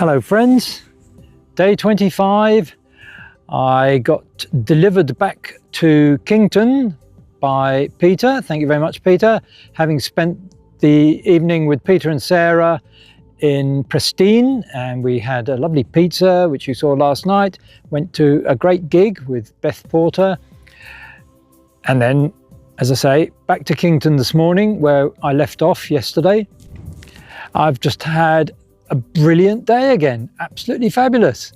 Hello friends, day 25. I got delivered back to Kington by Peter. Thank you very much, Peter. Having spent the evening with Peter and Sarah in Pristine, and we had a lovely pizza which you saw last night. Went to a great gig with Beth Porter, and then, as I say, back to Kington this morning where I left off yesterday. I've just had a brilliant day again, absolutely fabulous.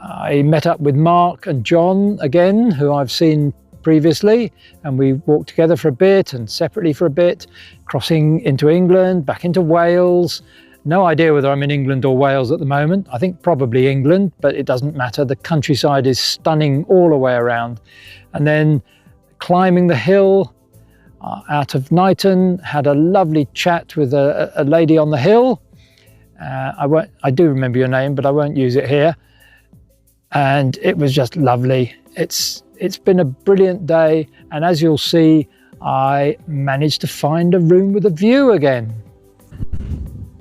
I met up with Mark and John again, who I've seen previously, and we walked together for a bit and separately for a bit, crossing into England, back into Wales. No idea whether I'm in England or Wales at the moment. I think probably England, but it doesn't matter. The countryside is stunning all the way around. And then climbing the hill out of Knighton, had a lovely chat with a lady on the hill. I do remember your name, but I won't use it here. And it was just lovely. It's been a brilliant day, and as you'll see, I managed to find a room with a view again.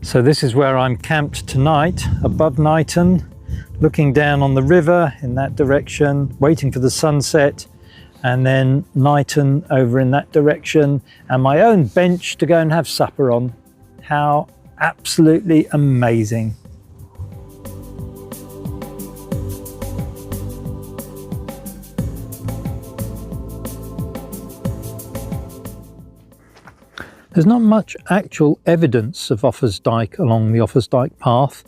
So this is where I'm camped tonight, above Knighton, looking down on the river in that direction, waiting for the sunset, and then Knighton over in that direction, and my own bench to go and have supper on. How absolutely amazing. There's not much actual evidence of Offa's Dyke along the Offa's Dyke path,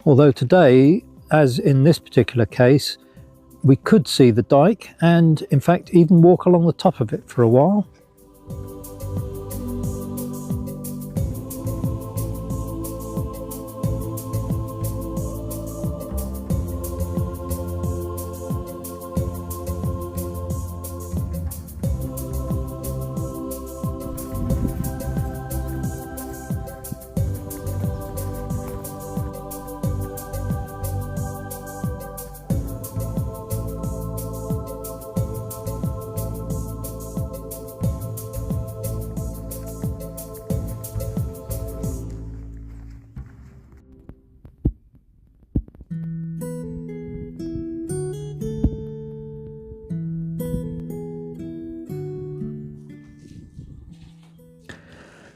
although today, as in this particular case, we could see the dyke and in fact even walk along the top of it for a while.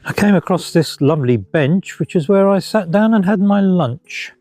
I came across this lovely bench, which is where I sat down and had my lunch.